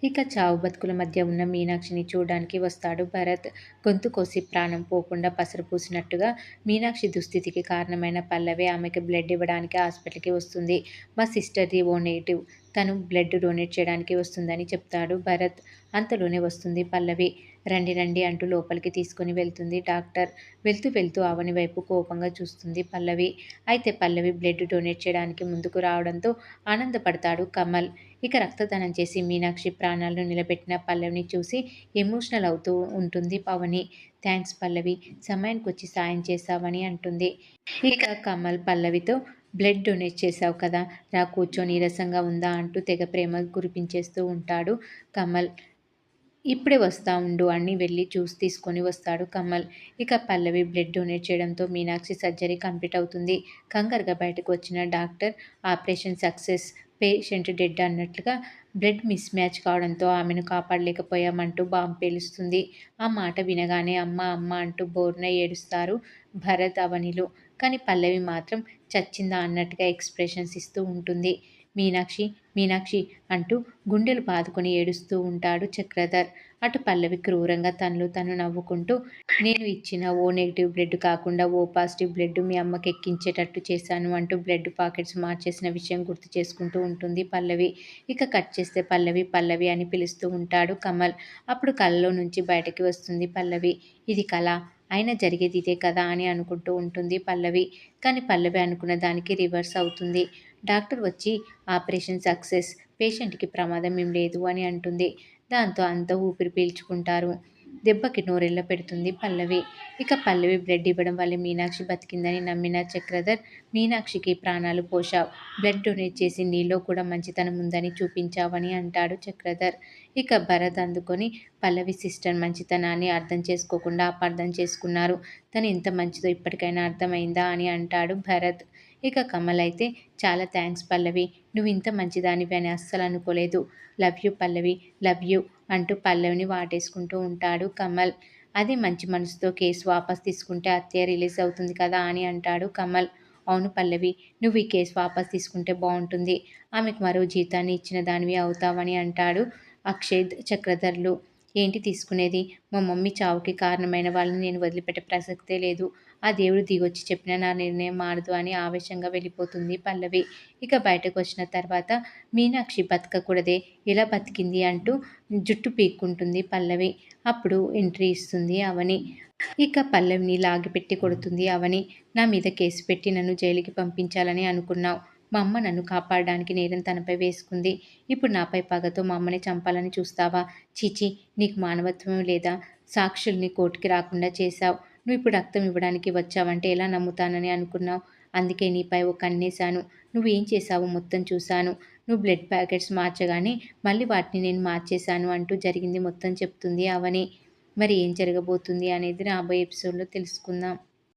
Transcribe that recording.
ఇక చావు బతుకుల మధ్య ఉన్న మీనాక్షిని చూడడానికి వస్తాడు భరత్. గొంతు కోసి ప్రాణం పోకుండా పసరు పూసినట్టుగా మీనాక్షి దుస్థితికి కారణమైన పల్లవి ఆమెకి బ్లడ్ ఇవ్వడానికి హాస్పిటల్కి వస్తుంది. మా సిస్టర్ది ఓ నెగిటివ్, తను బ్లడ్ డొనేట్ చేయడానికి వస్తుందని చెప్తాడు భరత్. అంతలోనే వస్తుంది పల్లవి. రండి రండి అంటూ లోపలికి తీసుకుని వెళ్తుంది డాక్టర్. వెళ్తూ వెళ్తూ అవని వైపు కోపంగా చూస్తుంది పల్లవి. అయితే పల్లవి బ్లడ్ డొనేట్ చేయడానికి ముందుకు రావడంతో ఆనందపడతాడు కమల్. ఇక రక్తదానం చేసి మీనాక్షి ప్రాణాలను నిలబెట్టిన పల్లవిని చూసి ఎమోషనల్ అవుతూ ఉంటుంది పవని. థ్యాంక్స్ పల్లవి, సమయానికొచ్చి సాయం చేశావని అంటుంది. ఇక కమల్ పల్లవితో బ్లడ్ డొనేట్ చేశావు కదా, రా కూర్చో, నీరసంగా ఉందా అంటూ తెగ ప్రేమ కురిపించేస్తూ ఉంటాడు కమల్. ఇప్పుడే వస్తా ఉండు అని వెళ్ళి జ్యూస్ తీసుకొని వస్తాడు కమల్. ఇక పల్లవి బ్లడ్ డొనేట్ చేయడంతో మీనాక్షి సర్జరీ కంప్లీట్ అవుతుంది. కంగారుగా బయటకు వచ్చిన doctor operation success, patient dead అన్నట్లుగా బ్లడ్ మిస్ మ్యాచ్ కావడంతో ఆమెను కాపాడలేకపోయామంటూ బాంబు పేలుస్తుంది. ఆ మాట వినగానే అమ్మ అమ్మ అంటూ బోరున ఏడుస్తారు భరత్ అవనిలు. కానీ పల్లవి మాత్రం చచ్చిందా అన్నట్టుగా ఎక్స్ప్రెషన్స్ ఇస్తూ ఉంటుంది. మీనాక్షి మీనాక్షి అంటూ గుండెలు బాదుకొని ఏడుస్తూ ఉంటాడు చక్రధర్. అటు పల్లవి క్రూరంగా తనలో తను నవ్వుకుంటూ, నేను ఇచ్చిన ఓ నెగిటివ్ బ్లడ్ కాకుండా ఓ పాజిటివ్ బ్లడ్ మీ అమ్మకి ఎక్కించేటట్టు చేశాను అంటూ బ్లడ్ పాకెట్స్ మార్చేసిన విషయం గుర్తు చేసుకుంటూ ఉంటుంది పల్లవి. ఇక కట్ చేస్తే పల్లవి పల్లవి అని పిలుస్తూ ఉంటాడు కమల్. అప్పుడు కలలో నుంచి బయటకి వస్తుంది పల్లవి. ఇది కళ, అయినా జరిగేది ఇదే కదా అని అనుకుంటూ ఉంటుంది పల్లవి. కానీ పల్లవి అనుకున్న దానికి రివర్స్ అవుతుంది. డాక్టర్ వచ్చి ఆపరేషన్ సక్సెస్, పేషెంట్కి ప్రమాదం ఏం లేదు అని అంటుంది. దాంతో అంతా ఊపిరి పీల్చుకుంటారు. దెబ్బకి నోరెళ్ళ పెడుతుంది పల్లవి. ఇక పల్లవి బ్లడ్ ఇవ్వడం వల్లే మీనాక్షి బతికిందని నమ్మిన చక్రధర్, మీనాక్షికి ప్రాణాలు పోశావు, బ్లడ్ డొనేట్ చేసి నీలో కూడా మంచితనం ఉందని చూపించావని అంటాడు చక్రధర్. ఇక భరత్ అందుకొని, పల్లవి సిస్టర్ మంచితనాన్ని అర్థం చేసుకోకుండా అపార్థం చేసుకున్నారు, తను ఎంత మంచిదో ఇప్పటికైనా అర్థమైందా అని అంటాడు భరత్. ఇక కమల్ అయితే, చాలా థ్యాంక్స్ పల్లవి, నువ్వు ఇంత మంచిదానివి అని అస్సలు అనుకోలేదు, love you Pallavi, love you అంటూ పల్లవిని వాటేసుకుంటూ ఉంటాడు కమల్. అదే మంచి మనసుతో కేసు వాపస్ తీసుకుంటే హత్య రిలీజ్ అవుతుంది కదా అని అంటాడు కమల్. అవును పల్లవి, నువ్వు ఈ కేసు వాపస్ తీసుకుంటే బాగుంటుంది, ఆమెకు మరో జీతాన్ని ఇచ్చిన దానివి అవుతావని అంటాడు అక్షయ్ చక్రధర్లు. ఏంటి తీసుకునేది, మా మమ్మీ చావుకి కారణమైన వాళ్ళని నేను వదిలిపెట్టే ప్రసక్తే లేదు, ఆ దేవుడు దిగొచ్చి చెప్పినా నా నిర్ణయం మారదు అని ఆవేశంగా వెళ్ళిపోతుంది పల్లవి. ఇక బయటకు వచ్చిన తర్వాత మీనాక్షి బతకకూడదే, ఎలా బతికింది అంటూ జుట్టు పీక్కుంటుంది పల్లవి. అప్పుడు ఎంట్రీ ఇస్తుంది అవని. ఇక పల్లవిని లాగిపెట్టి కొడుతుంది అవని. నా మీద కేసు పెట్టి నన్ను జైలుకి పంపించాలని అనుకున్నావు, మా అమ్మ నన్ను కాపాడడానికి నేరం తనపై వేసుకుంది, ఇప్పుడు నాపై పగతో మా అమ్మని చంపాలని చూస్తావా, చీచి, నీకు మానవత్వం లేదా, సాక్షుల్ని కోర్టుకి రాకుండా చేశావు, నువ్వు ఇప్పుడు రక్తం ఇవ్వడానికి వచ్చావంటే ఎలా నమ్ముతానని అనుకున్నావు, అందుకే నీపై ఓ కన్నేశాను, నువ్వు ఏం చేశావో మొత్తం చూశాను, నువ్వు బ్లడ్ ప్యాకెట్స్ మార్చగానే మళ్ళీ వాటిని నేను మార్చేశాను అంటూ జరిగింది మొత్తం చెప్తుంది అవని. మరి ఏం జరగబోతుంది అనేది రాబోయే ఎపిసోడ్లో తెలుసుకుందాం.